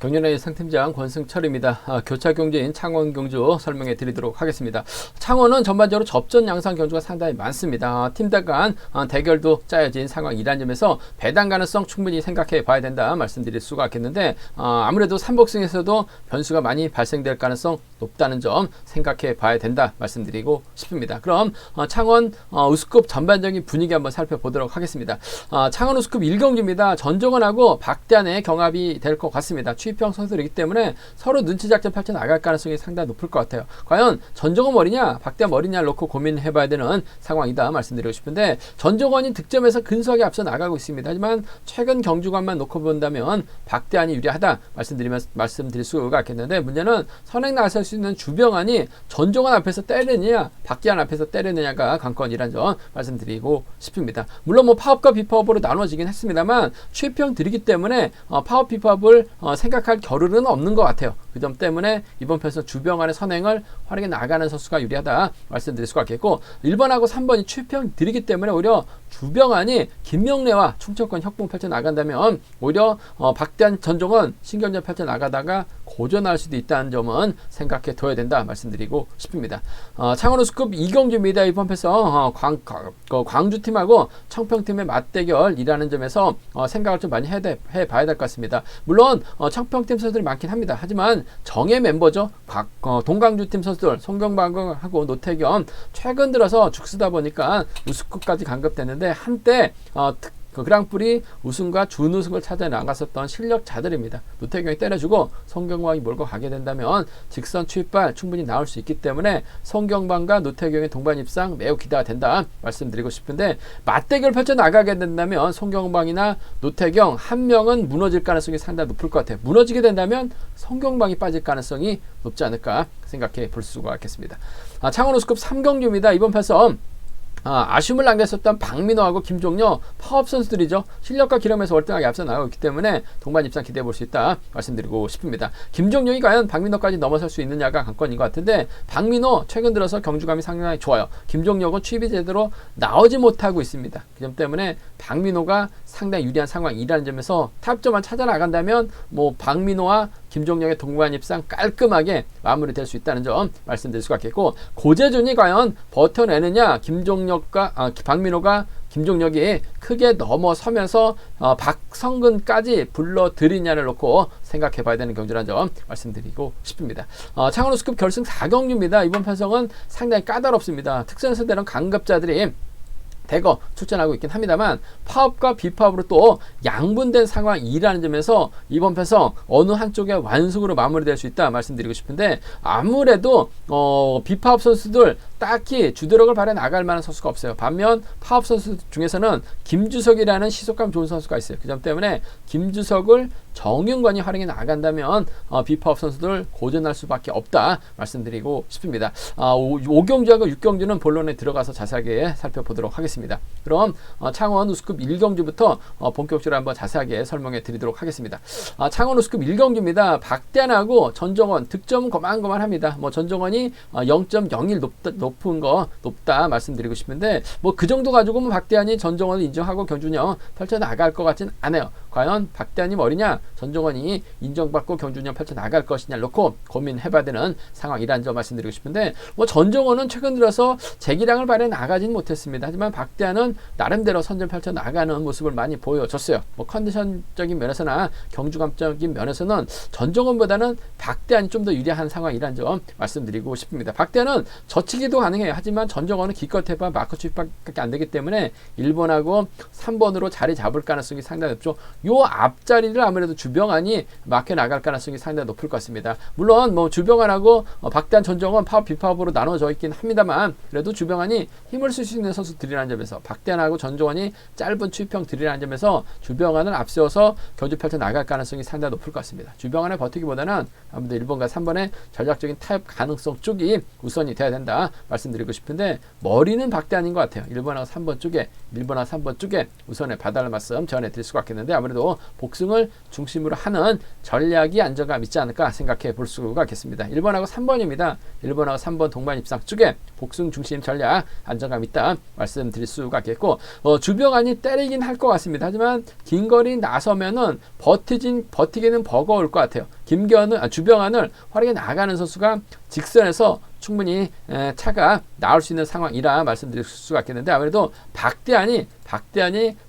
경연의 상팀장 권승철입니다. 교차 경주인 창원 경주 설명해 드리도록 하겠습니다. 창원은 전반적으로 접전 양상 경주가 상당히 많습니다. 팀들 간 대결도 짜여진 상황이라는 점에서 배당 가능성 충분히 생각해 봐야 된다 말씀드릴 수가 있겠는데, 아무래도 삼복승에서도 변수가 많이 발생될 가능성 높다는 점 생각해 봐야 된다 말씀드리고 싶습니다. 그럼 창원 우수급 전반적인 분위기 한번 살펴보도록 하겠습니다. 창원 우수급 1경주입니다. 전종원하고 박대한의 경합이 될 것 같습니다. 취입형 선수들이기 때문에 서로 눈치 작전 펼쳐 나갈 가능성이 상당히 높을 것 같아요. 과연 전종원 머리냐 박대한 머리냐를 놓고 고민해 봐야 되는 상황이다 말씀드리고 싶은데, 전종원이 득점에서 근소하게 앞서 나가고 있습니다. 하지만 최근 경주관만 놓고 본다면 박대한이 유리하다 말씀드릴 수가 있겠는데, 문제는 선행 나설 수 있는 주병환이 전종원 앞에서 때리느냐 박대한 앞에서 때리느냐가 관건이란 점 말씀드리고 싶습니다. 물론 뭐 파업과 비파업으로 나눠지긴 했습니다만 취입형 들이기 때문에 파업 비파업을 생각할 겨를은 없는 것 같아요. 그 점 때문에 이번 편에서 주병환의 선행을 활용해 나가는 선수가 유리하다 말씀드릴 수가 있겠고, 1번하고 3번이 취입형 들이기 때문에 오히려 주병환이 김명래와 충청권 협공 펼쳐 나간다면 오히려 박대한 전종원 신경전 펼쳐 나가다가 고전할 수도 있다는 점은 생각해 둬야 된다 말씀드리고 싶습니다. 창원 우수급 2경주입니다. 이번 편에서 광주팀하고 청평팀의 맞대결이라는 점에서 생각을 좀 많이 해봐야 될 것 같습니다. 물론 청평팀 선수들이 많긴 합니다. 하지만 정예 멤버죠. 동광주팀 선수들 송경방하고 노태경 최근 들어서 죽쓰다 보니까 우수급까지 간급됐는데, 한때 그 그랑프리 우승과 준우승을 찾아 나갔었던 실력자들입니다. 노태경이 때려주고 송경방이 몰고 가게 된다면 직선 취입발 충분히 나올 수 있기 때문에 송경방과 노태경의 동반 입상 매우 기대가 된다 말씀드리고 싶은데, 맞대결 펼쳐 나가게 된다면 송경방이나 노태경 한 명은 무너질 가능성이 상당히 높을 것 같아요. 무너지게 된다면 송경방이 빠질 가능성이 높지 않을까 생각해 볼 수가 있겠습니다. 창원 우수급 3경주입니다. 이번 편에서 아쉬움을 남겼었던 박민호하고 김종려 파업 선수들이죠. 실력과 기량에서 월등하게 앞서 나가고 있기 때문에 동반 입상 기대해 볼 수 있다 말씀드리고 싶습니다. 김종려이 과연 박민호까지 넘어설 수 있느냐가 관건인 것 같은데, 박민호 최근 들어서 경주감이 상당히 좋아요. 김종려는 취입이 제대로 나오지 못하고 있습니다. 그 점 때문에 박민호가 상당히 유리한 상황이라는 점에서 탑점만 찾아 나간다면 뭐 박민호와 김종력의 동반 입상 깔끔하게 마무리될 수 있다는 점 말씀드릴 수가 있겠고, 고재준이 과연 버텨내느냐, 박민호가 김종력이 크게 넘어서면서 박성근까지 불러들이냐를 놓고 생각해 봐야 되는 경주라는 점 말씀드리고 싶습니다. 창원 우수급 결승 4경주입니다. 이번 편성은 상당히 까다롭습니다. 특선수들은 강급자들이 대거 출전하고 있긴 합니다만 파업과 비파업으로 또 양분된 상황이라는 점에서 이번 편성 어느 한쪽의 완승으로 마무리될 수 있다 말씀드리고 싶은데, 아무래도 비파업 선수들 딱히 주도력을 발휘해 나갈 만한 선수가 없어요. 반면 파업 선수 중에서는 김주석이라는 시속감 좋은 선수가 있어요. 그 점 때문에 김주석을 정윤관이 활용해 나간다면 비파업 선수들 고전할 수밖에 없다 말씀드리고 싶습니다. 5경주하고 6경주는 본론에 들어가서 자세하게 살펴보도록 하겠습니다. 그럼 창원 우수급 1경주부터 본격적으로 한번 자세하게 설명해 드리도록 하겠습니다. 창원 우수급 1경주입니다. 박대한하고 전종원 득점은 고만고만합니다. 뭐 전종원이 0.01 높다 말씀드리고 싶은데, 뭐 그 정도 가지고 박대한이 전종원을 인정하고 경주년 펼쳐 나갈 것 같진 않아요. 과연 박대한이 머리냐 전종원이 인정받고 경주년 펼쳐 나갈 것이냐를 놓고 고민해봐야 되는 상황이라는 점 말씀드리고 싶은데, 뭐 전종원은 최근 들어서 재기량을 발휘해 나가진 못했습니다. 하지만 박대한은 나름대로 선전 펼쳐 나가는 모습을 많이 보여줬어요. 뭐 컨디션적인 면에서나 경주감적인 면에서는 전종원보다는 박대한이 좀 더 유리한 상황이라는 점 말씀드리고 싶습니다. 박대한은 젖히기도 가능해요. 하지만 전종원은 기껏 해봐 마크 취입밖에 안 되기 때문에 1번하고 3번으로 자리 잡을 가능성이 상당히 높죠. 요 앞자리를 아무래도 주병환이 막혀 나갈 가능성이 상당히 높을 것 같습니다. 물론 뭐 주병환하고 박대한 전종원 파업 비파업으로 나눠져 있긴 합니다만, 그래도 주병환이 힘을 쓸 수 있는 선수들이라는 점에서 박대한하고 전종원이 짧은 취입형들이라는 점에서 주병환을 앞세워서 경주 펼쳐 나갈 가능성이 상당히 높을 것 같습니다. 주병환의 버티기보다는 아무래도 1번과 3번의 전략적인 타협 가능성 쪽이 우선이 돼야 된다 말씀드리고 싶은데, 머리는 박대한인 것 같아요. 1번하고 3번 쪽에 우선에 봐달라는 말씀 전해드릴 수가 있겠는데, 아무래도 아무래도 복승을 중심으로 하는 전략이 안정감 있지 않을까 생각해 볼 수가 있겠습니다. 1번하고 3번입니다. 1번하고 3번 동반 입상 쪽에 복승 중심 전략 안정감 있다 말씀드릴 수가 있겠고, 주병안이 때리긴 할 것 같습니다. 하지만 긴 거리 나서면은 버티기는 버거울 것 같아요. 주병안을 활약해 나가는 선수가 직선에서 충분히 차가 나올 수 있는 상황이라 말씀드릴 수가 있겠는데, 아무래도 박대환이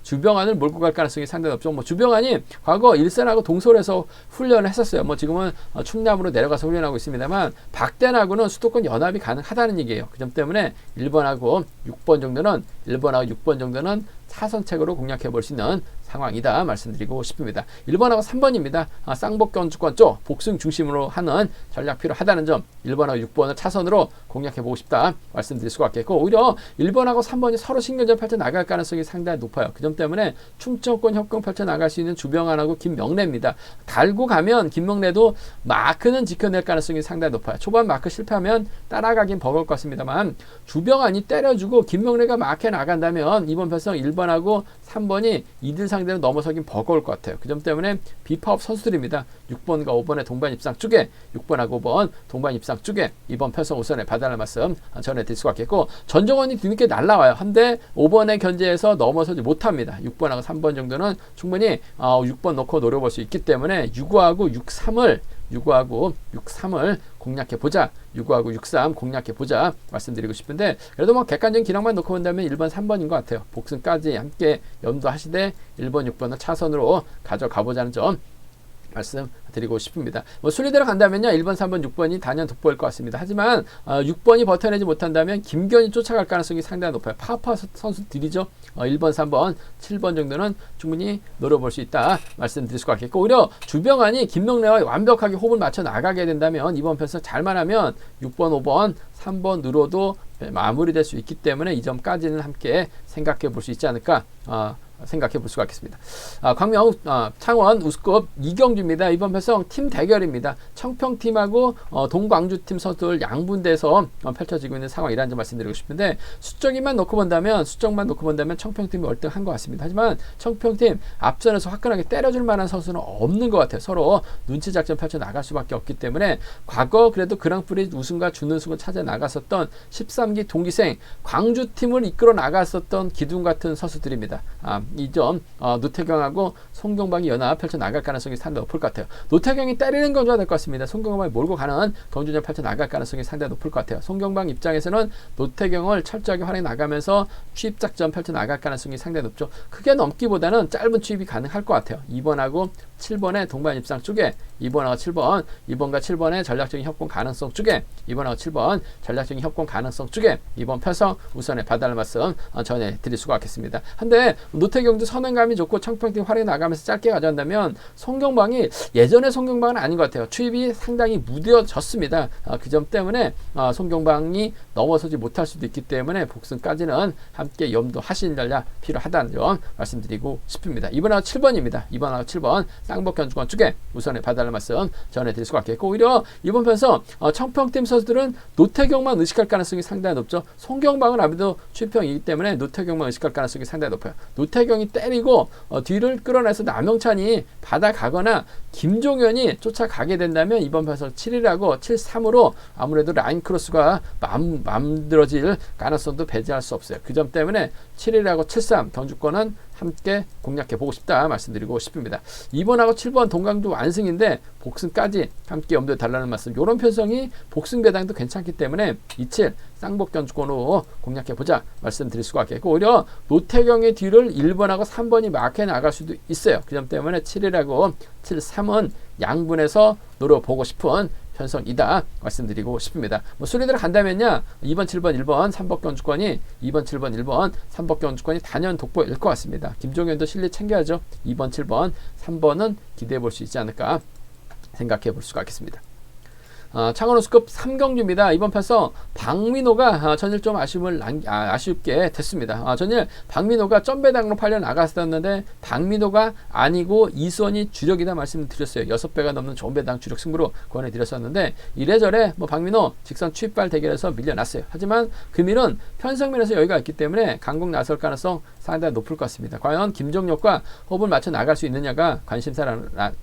주병안을 몰고 갈 가능성이 상당히 높죠. 주병안이 과거 일산하고 동솔에서 훈련을 했었어요. 지금은 충남으로 내려가서 훈련하고 있습니다만, 박대환하고는 수도권 연합이 가능하다는 얘기예요. 그 점 때문에 1번하고 6번 정도는 차선책으로 공략해 볼 수 있는 상황이다 말씀드리고 싶습니다. 1번하고 3번입니다. 쌍복경주권 쪽 복승 중심으로 하는 전략 필요하다는 점, 1번하고 6번을 차선으로 공략해 보고 싶다 말씀드릴 수가 있겠고, 오히려 1번하고 3번이 서로 신경전 펼쳐 나갈 가능성이 상당히 높아요. 그 점 때문에 충청권 협공 펼쳐 나갈 수 있는 주병안하고 김명래입니다. 달고 가면 김명래도 마크는 지켜낼 가능성이 상당히 높아요. 초반 마크 실패하면 따라가긴 버거울 것 같습니다만, 주병안이 때려주고 김명래가 마크에 나간다면 이번 편성 1번하고 3번이 이들 상대로 넘어서긴 버거울 것 같아요. 그 점 때문에 비파업 선수들입니다. 6번과 5번의 동반 입상 쪽에, 6번하고 5번 동반 입상 쪽에 이번 편성 우선에 봐달라는 말씀 전해드릴 수가 있겠고, 전정원이 뒤늦게 날라와요. 한데 5번의 견제에서 넘어서지 못합니다. 6번하고 3번 정도는 충분히 6번 놓고 노려볼 수 있기 때문에 6하고 63을 공략해보자. 6하고 63 공략해보자 말씀드리고 싶은데, 그래도 객관적인 기량만 놓고 본다면 1번, 3번인 것 같아요. 복승까지 함께 염두하시되 1번, 6번을 차선으로 가져가보자는 점 말씀드리고 싶습니다. 순위대로 간다면요, 1번, 3번, 6번이 단연 돋보일 것 같습니다. 하지만 6번이 버텨내지 못한다면 김견이 쫓아갈 가능성이 상당히 높아요. 파파 선수들이죠. 1번, 3번, 7번 정도는 충분히 노려볼 수 있다 말씀드릴 수가 있겠고, 오히려 주병안이 김명래와 완벽하게 호흡을 맞춰 나가게 된다면 이번 편성 잘만 하면 6번, 5번, 3번으로도 마무리될 수 있기 때문에 이 점까지는 함께 생각해 볼 수 있지 않을까 생각해 볼 수가 있겠습니다. 광명 창원 우스컵 이경주입니다. 이번 편성 팀 대결입니다. 청평팀하고 동광주팀 선수들 양분돼서 펼쳐지고 있는 상황이라는 점 말씀드리고 싶은데, 수적만 놓고 본다면 청평팀이 월등한 것 같습니다. 하지만 청평팀 앞선에서 화끈하게 때려줄 만한 선수는 없는 것 같아요. 서로 눈치 작전 펼쳐 나갈 수밖에 없기 때문에, 과거 그래도 그랑프리 우승과 준우승을 찾아 나갔었던 13기 동기생 광주팀을 이끌어 나갔었던 기둥 같은 선수들입니다. 이 점 노태경하고 송경방이 연합 펼쳐 나갈 가능성이 상당히 높을 것 같아요. 노태경이 때리는 경주가 될 것 같습니다. 송경방이 몰고 가는 경주전 펼쳐 나갈 가능성이 상당히 높을 것 같아요. 송경방 입장에서는 노태경을 철저하게 활용해 나가면서 취입 작전 펼쳐 나갈 가능성이 상당히 높죠. 크게 넘기보다는 짧은 취입이 가능할 것 같아요. 2번하고 7번의 동반 입상 쪽에 2번과 7번의 전략적인 협공 가능성 쪽에 2번하고 7번 전략적인 협공 가능성 쪽에 이번 편성 우선에 봐달라는 말씀 전해드릴 수가 있겠습니다. 한데 노태경도 선행감이 좋고 청평팀 활용해 나가면서 짧게 가져간다면, 송경방이 예전의 송경방은 아닌 것 같아요. 추입이 상당히 무뎌졌습니다. 그 점 때문에 송경방이 넘어서지 못할 수도 있기 때문에 복승까지는 함께 염두하시는 전략 필요하다는 점 말씀드리고 싶습니다. 2번하고 7번입니다. 2번하고 7번 쌍복견주권 쪽에 우선에 봐달라는 말씀 전해드릴 수가 있겠고, 오히려 이번 편성 청평팀 선수들은 노태경만 의식할 가능성이 상당히 높죠. 송경방은 아무래도 추입형이기 때문에 노태경만 의식할 가능성이 상당히 높아요. 노태경이 때리고 뒤를 끌어내서 남영찬이 받아가거나 김종현이 쫓아가게 된다면 이번 편성 7이라고 7-3으로 아무래도 라인 크로스가 만들어질 가능성도 배제할 수 없어요. 그 점 때문에 7이라고 7-3 경주권은 함께 공략해 보고 싶다 말씀드리고 싶습니다. 2번하고 7번 동강도 완승인데 복승까지 함께 염두에 달라는 말씀. 이런 편성이 복승 배당도 괜찮기 때문에 2-7 쌍복견주권으로 공략해 보자 말씀드릴 수가 있겠고, 오히려 노태경의 뒤를 1번하고 3번이 마크해 나갈 수도 있어요. 그 점 때문에 7이라고 7-3은 양분해서 노려보고 싶은 편성이다 말씀드리고 싶습니다. 순위대로 간다면요, 2번, 7번, 1번 3복견주권이 2번, 7번, 1번 3복견주권이 단연 돋보일 것 같습니다. 김종현도 실리 챙겨야죠. 2번, 7번, 3번은 기대해 볼 수 있지 않을까 생각해 볼 수가 있겠습니다. 창원 호수급 3경주입니다. 이번 편성 박민호가 전일 좀 아쉽게 됐습니다. 전일 박민호가 점배당으로 팔려 나갔었는데 박민호가 아니고 이수원이 주력이다 말씀을 드렸어요. 6배가 넘는 좋은 배당 주력 승부로 권해드렸었는데 이래저래 박민호 직선 추입발 대결에서 밀려났어요. 하지만 금일은 편성면에서 여유가 있기 때문에 강공 나설 가능성 상당히 높을 것 같습니다. 과연 김종혁과 호흡을 맞춰 나갈 수 있느냐가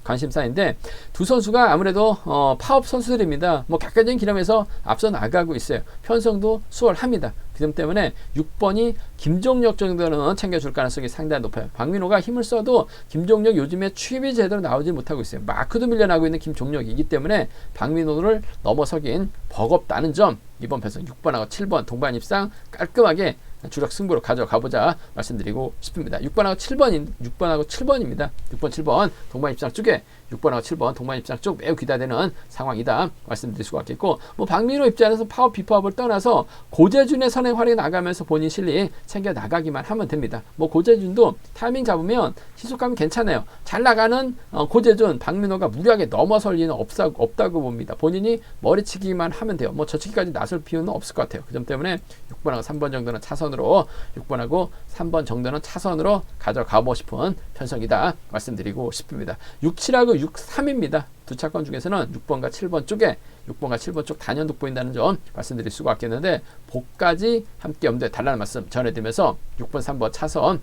관심사인데 두 선수가 아무래도 파업 선수들입니다. 객관적인 기량에서 앞서 나가고 있어요. 편성도 수월합니다. 그 점 때문에 6번이 김종혁 정도는 챙겨줄 가능성이 상당히 높아요. 박민호가 힘을 써도 김종혁 요즘에 추입이 제대로 나오지 못하고 있어요. 마크도 밀려나고 있는 김종혁이기 때문에 박민호를 넘어서긴 버겁다는 점, 이번 편성 6번하고 7번 동반 입상 깔끔하게 주력 승부로 가져가보자 말씀드리고 싶습니다. 6번하고 7번입니다. 6번, 7번 동반 입상 쪽에 6번하고 7번 동반 입상 쪽 매우 기대되는 상황이다 말씀드릴 수가 있겠고, 박민호 입장에서 파업 비파업을 떠나서 고재준의 선행 활약이 나가면서 본인 실력 챙겨 나가기만 하면 됩니다. 고재준도 타이밍 잡으면 시속감이 괜찮아요. 잘 나가는 고재준, 박민호가 무리하게 넘어설 리는 없다고 봅니다. 본인이 머리치기만 하면 돼요. 저치기까지 나설 필요는 없을 것 같아요. 그 점 때문에 6번하고 3번 정도는 차선으로 6번하고 3번 정도는 차선으로 가져가고 싶은 편성이다 말씀드리고 싶습니다. 6, 7하고 6, 3입니다. 두 차권 중에서는 6번과 7번 쪽에 6번과 7번 쪽 단연 돋보인다는 점 말씀드릴 수가 있겠는데, 복까지 함께 염두에 달라는 말씀 전해드리면서 6번, 3번 차선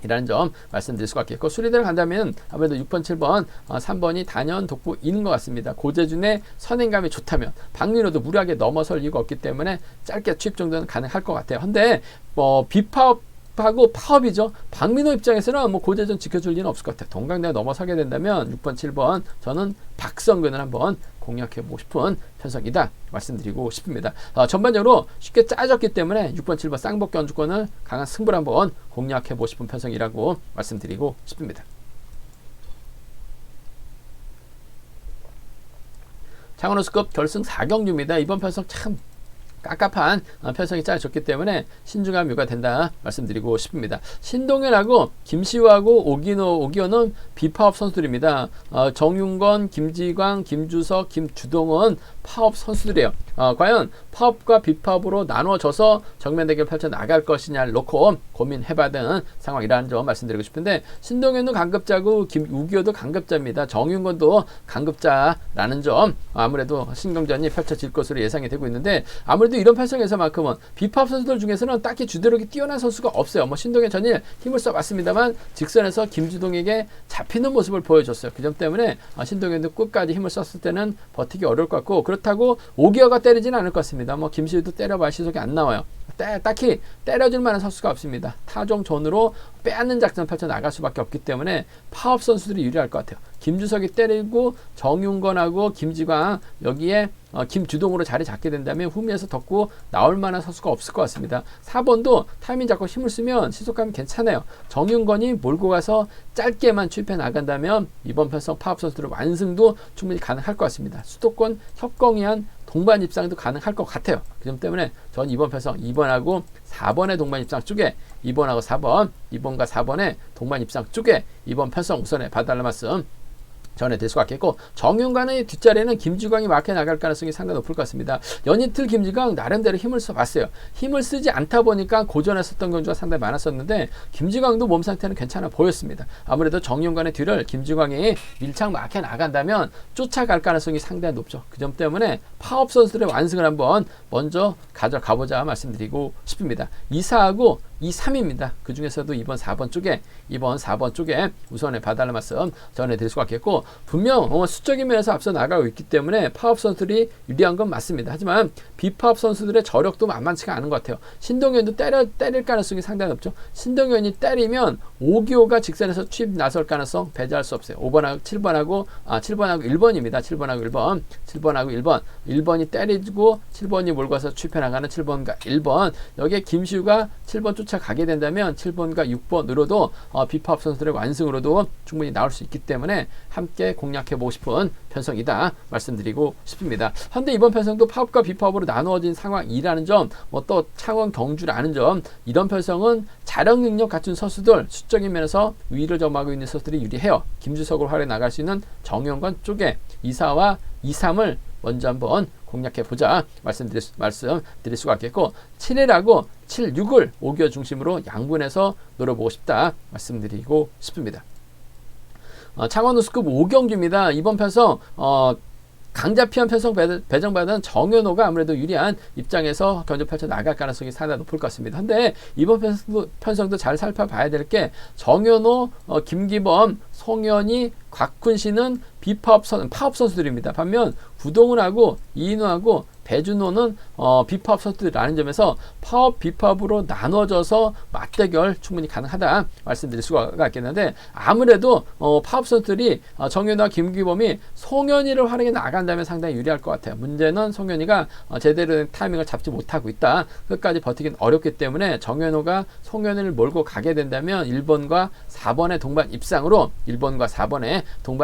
이라는 점 말씀드릴 수가 있겠고, 수리대를 간다면 아무래도 6번, 7번, 3번이 단연 돋보이는 것 같습니다. 고재준의 선행감이 좋다면 박민호도 무리하게 넘어설 이유가 없기 때문에 짧게 취입 정도는 가능할 것 같아요. 근데 비파업하고 파업이죠. 박민호 입장에서는 고재준 지켜줄 리는 없을 것 같아요. 동강대가 넘어서게 된다면 6번, 7번 저는 박성근을 한번 공략해보고 싶은 편성이다 말씀드리고 싶습니다. 전반적으로 쉽게 짜졌기 때문에 6번, 7번 쌍복 견주권을 강한 승부를 한번 공략해보고 싶은 편성이라고 말씀드리고 싶습니다. 창원 호수급 결승 4경주입니다. 이번 편성 참 깝깝한 편성이 짜졌기 때문에 신중한 묘가 된다 말씀드리고 싶습니다. 신동현하고 김시우하고 오기호는 비파업 선수들입니다. 정윤건, 김지광, 김주석, 김주동은 파업 선수들이에요. 과연 파업과 비파업으로 나눠져서 정면 대결 펼쳐 나갈 것이냐를 놓고 고민해봐야 되는 상황이라는 점 말씀드리고 싶은데, 신동현도 강급자고 우기호도 강급자입니다. 정윤건도 강급자라는 점, 아무래도 신경전이 펼쳐질 것으로 예상이 되고 있는데, 아무래도 이런 편성에서만큼은 비파업 선수들 중에서는 딱히 주대력이 뛰어난 선수가 없어요. 신동현 전일 힘을 써봤습니다만 직선에서 김주동에게 잡히는 모습을 보여줬어요. 그 점 때문에 신동현도 끝까지 힘을 썼을 때는 버티기 어려울 것 같고, 그렇다고 오기어가 때리지는 않을 것 같습니다. 김시우도 때려봐 시속이 안 나와요. 딱히 때려줄 만한 선수가 없습니다. 타종전으로 빼앗는 작전 펼쳐 나갈 수밖에 없기 때문에 파업 선수들이 유리할 것 같아요. 김주석이 때리고 정윤건하고 김지광 여기에 김주동으로 자리 잡게 된다면 후미에서 덮고 나올 만한 선수가 없을 것 같습니다. 4번도 타이밍 잡고 힘을 쓰면 시속감이 괜찮아요. 정윤건이 몰고 가서 짧게만 추입해 나간다면 이번 편성 파업 선수들의 완승도 충분히 가능할 것 같습니다. 수도권 협공이한 동반 입상도 가능할 것 같아요. 그 점 때문에 전 이번 편성 2번하고 4번의 동반 입상 쪽에 2번하고 4번, 2번과 4번의 동반 입상 쪽에 이번 편성 우선에 봐달라는 말씀 전해드릴 수가 있겠고, 정윤관의 뒷자리에는 김지광이 막혀 나갈 가능성이 상당히 높을 것 같습니다. 연이틀 김지광 나름대로 힘을 써봤어요. 힘을 쓰지 않다 보니까 고전했었던 경주가 상당히 많았었는데 김지광도 몸 상태는 괜찮아 보였습니다. 아무래도 정윤관의 뒤를 김지광이 밀착 막혀 나간다면 쫓아갈 가능성이 상당히 높죠. 그 점 때문에 파업 선수들의 완승을 한번 먼저 가져가보자 말씀드리고 싶습니다. 2사하고 2, 3입니다. 그 중에서도 2번, 4번 쪽에 우선에 봐달라는 말씀 전해드릴 수가 있겠고, 분명 수적인 면에서 앞서 나가고 있기 때문에 파업 선수들이 유리한 건 맞습니다. 하지만 비파업 선수들의 저력도 만만치가 않은 것 같아요. 신동현도 때릴 가능성이 상당히 높죠. 신동현이 때리면 오기호가 직선에서 취입 나설 가능성 배제할 수 없어요. 5번하고 7번하고 1번입니다. 7번하고 1번. 1번이 때리고 7번이 몰고 와서 취입해 나가는 7번과 1번. 여기에 김시우가 7번 쫓아가게 된다면 7번과 6번으로도 비파업 선수들의 완승으로도 충분히 나올 수 있기 때문에 함께 공략해보고 싶은 편성이다 말씀드리고 싶습니다. 현대 이번 편성도 파업과 비파업으로 나누어진 상황이라는 점, 또 창원 경주라는 점, 이런 편성은 자력 능력 갖춘 선수들, 수적인 면에서 위를 점하고 있는 선수들이 유리해요. 김주석으로 활용해 나갈 수 있는 정영관 쪽에 2사와 2, 3을 먼저 한번 공략해보자 말씀드릴 수가 있겠고 7일하고 7, 6을 5개월 중심으로 양분해서 노려보고 싶다 말씀드리고 싶습니다. 창원 우수급 5경주입니다. 이번 편성 강자 피한 편성 배정받은 정현호가 아무래도 유리한 입장에서 견주 펼쳐 나갈 가능성이 상당히 높을 것 같습니다. 근데 이번 편성도 잘 살펴봐야 될 게 정현호, 김기범, 송현이, 곽훈신은 파업 선수들입니다. 반면 구동훈하고 이인우하고 배준호는 비파업 선수들이라는 점에서 파업, 비파업으로 나눠져서 맞대결 충분히 가능하다 말씀드릴 수가 있겠는데 아무래도 파업 선수들이 정현우와 김기범이 송현이를 활용해 나간다면 상당히 유리할 것 같아요. 문제는 송현이가 제대로 된 타이밍을 잡지 못하고 있다. 끝까지 버티긴 어렵기 때문에 정현우가 송현이를 몰고 가게 된다면 1번과 4번의 동반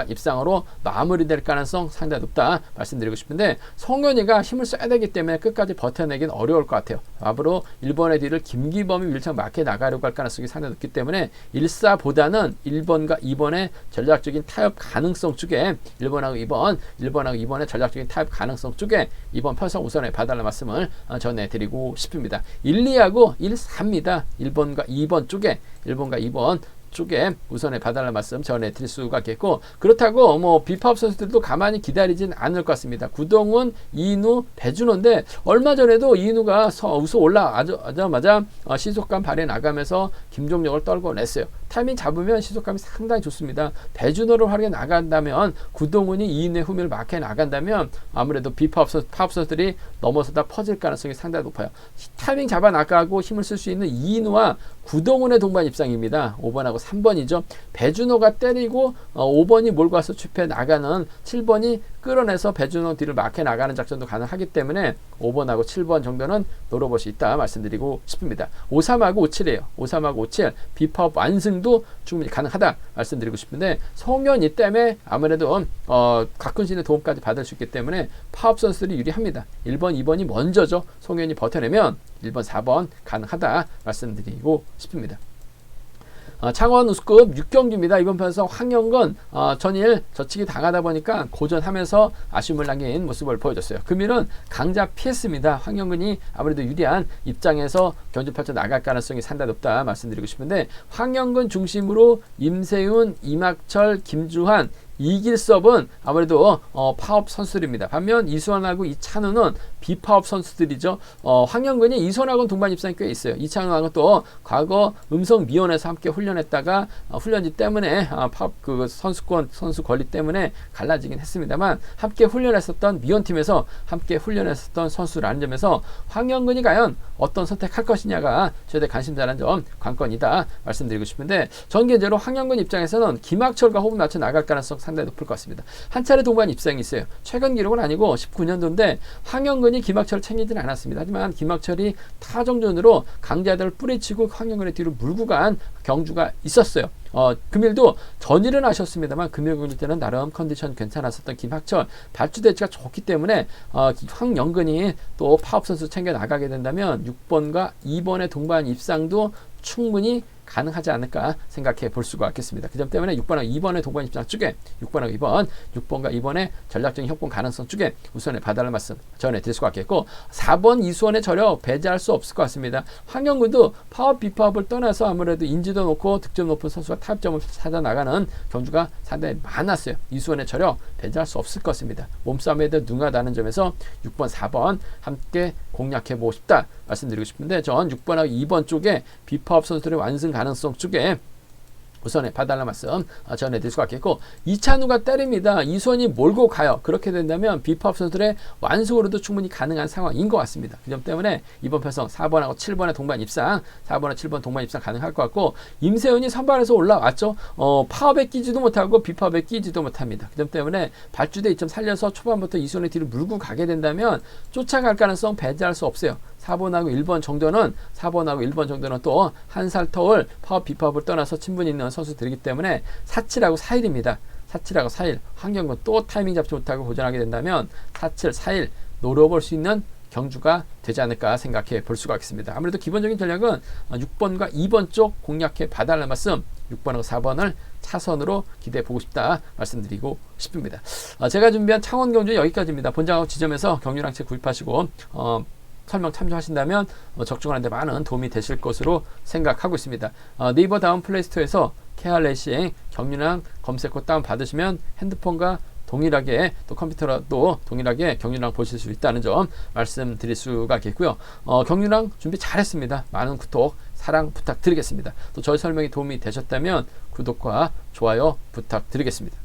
입상으로 마무리될 가능성 상당히 높다 말씀드리고 싶은데 송현이가 힘을 써야 되기 때문에 끝까지 버텨내긴 어려울 것 같아요. 앞으로 1번의 뒤를 김기범이 밀착 맞게 나가려고 할 가능성이 상당히 높기 때문에 1사보다는 1번과 2번의 전략적인 타협 가능성 쪽에 1번하고 2번의 전략적인 타협 가능성 쪽에 이번 편성 우선에 봐달라는 말씀을 전해드리고 싶습니다. 1, 2하고 1, 4입니다. 1번과 2번 쪽에 우선에 봐달라는 말씀 전해드릴 수가 있겠고 그렇다고 비파업 선수들도 가만히 기다리진 않을 것 같습니다. 구동훈, 이인우, 배준호인데 얼마 전에도 이인우가 우수 올라가자마자 시속감 발휘 나가면서 김종혁을 떨궈냈어요. 타이밍 잡으면 시속감이 상당히 좋습니다. 배준호를 활용해 나간다면 구동훈이 이인우의 후미를 막혀 나간다면 아무래도 파업 선수들이 넘어서다 퍼질 가능성이 상당히 높아요. 타이밍 잡아 나가고 힘을 쓸 수 있는 이인우와 구동훈의 동반 입상입니다. 5번하고 3번이죠. 배준호가 때리고 5번이 몰고 와서 추패 나가는 7번이 끌어내서 배준호 뒤를 막혀 나가는 작전도 가능하기 때문에 5번하고 7번 정도는 노려볼 수 있다 말씀드리고 싶습니다. 53하고 57이에요. 53하고 57 비파업 완승도 충분히 가능하다 말씀드리고 싶은데 송현이 때문에 아무래도 곽훈신의 도움까지 받을 수 있기 때문에 파업 선수들이 유리합니다. 1번, 2번이 먼저죠. 송현이 버텨내면 1번, 4번 가능하다 말씀드리고 싶습니다. 창원 우수급 6경주입니다. 이번 편에서 황영건 전일 저치기 당하다 보니까 고전하면서 아쉬움을 남긴 모습을 보여줬어요. 금일은 강자 피했습니다. 황영근이 아무래도 유리한 입장에서 견주 펼쳐 나갈 가능성이 상당히 높다 말씀드리고 싶은데 황영근 중심으로 임세훈, 이막철, 김주환 이길섭은 아무래도 파업 선수들입니다. 반면 이수환하고 이찬우는 비파업 선수들이죠. 황영근이 이수환하고는 동반 입상이 꽤 있어요. 이찬우하고는 또 과거 음성미원에서 함께 훈련했다가 훈련지 때문에 파업 선수 권리 때문에 갈라지긴 했습니다만 함께 훈련했었던 미원팀에서 함께 훈련했었던 선수라는 점에서 황영근이 과연 어떤 선택할 것이냐가 최대 관심사라는 점 관건이다 말씀드리고 싶은데 전 개인적으로 황영근 입장에서는 김학철과 호흡 맞춰 나갈 가능성 상당히 높을 것 같습니다. 한 차례 동반 입상이 있어요. 최근 기록은 아니고 19년도인데 황영근이 김학철을 챙기지는 않았습니다. 하지만 김학철이 타정전으로 강자들을 뿌리치고 황영근의 뒤로 물고 간 경주가 있었어요. 금일도 전일은 아셨습니다만 금일 경주 때는 나름 컨디션 괜찮았었던 김학철 발주 대치가 좋기 때문에 황영근이 또 파업 선수 챙겨 나가게 된다면 6번과 2번의 동반 입상도 충분히 가능하지 않을까 생각해 볼 수가 있겠습니다. 그 점 때문에 6번하고 2번의 동반 입상 쪽에 6번하고 6번과 2번의 전략적인 협공 가능성 쪽에 우선에 봐달라는 말씀 전해드릴 수가 있겠고 4번 이수원의 저력 배제할 수 없을 것 같습니다. 황영근도 파업 비파업을 떠나서 아무래도 인지도 높고 득점 높은 선수가 타협점을 찾아 나가는 경주가 상당히 많았어요. 이수원의 저력 배제할 수 없을 것 같습니다. 몸싸움에 대해 능하다는 점에서 6번, 4번 함께 공략해보고 싶다 말씀드리고 싶은데 전 6번하고 2번 쪽에 비파업 선수들의 완승 가능성 쪽에 우선에 봐달라는 말씀 전해드릴 수가 있겠고 이찬우가 때립니다. 이수원이 몰고 가요. 그렇게 된다면 비파업 선수들의 완승으로도 충분히 가능한 상황인 것 같습니다. 그 점 때문에 이번 편성 4번하고 7번의 동반 입상 4번과 7번 동반 입상 가능할 것 같고 임세훈이 선발에서 올라왔죠. 파업에 끼지도 못하고 비파업에 끼지도 못합니다. 그 점 때문에 발주대 2점 살려서 초반부터 이수원의 뒤를 물고 가게 된다면 쫓아갈 가능성 배제할 수 없어요. 4번하고 1번 정도는 또 한 살 터울 파업 비파업을 떠나서 친분이 있는 선수들이기 때문에 4.7하고 4.1입니다. 4.7하고 4.1 황경근 또 타이밍 잡지 못하고 고전하게 된다면 4.7, 4.1 노려볼 수 있는 경주가 되지 않을까 생각해 볼 수가 있습니다. 아무래도 기본적인 전략은 6번과 2번 쪽 공략해 봐달라는 말씀, 6번하고 4번을 차선으로 기대해 보고 싶다 말씀드리고 싶습니다. 제가 준비한 창원 경주 여기까지입니다. 본장하고 지점에서 경유랑 책 구입하시고 설명 참조하신다면 적중하는 데 많은 도움이 되실 것으로 생각하고 있습니다. 네이버 다운 플레이스토어에서 KR레이싱 경유랑 검색어 다운 받으시면 핸드폰과 동일하게 또 컴퓨터라도 동일하게 경유랑 보실 수 있다는 점 말씀드릴 수가 있겠고요. 경유랑 준비 잘했습니다. 많은 구독, 사랑 부탁드리겠습니다. 또 저희 설명이 도움이 되셨다면 구독과 좋아요 부탁드리겠습니다.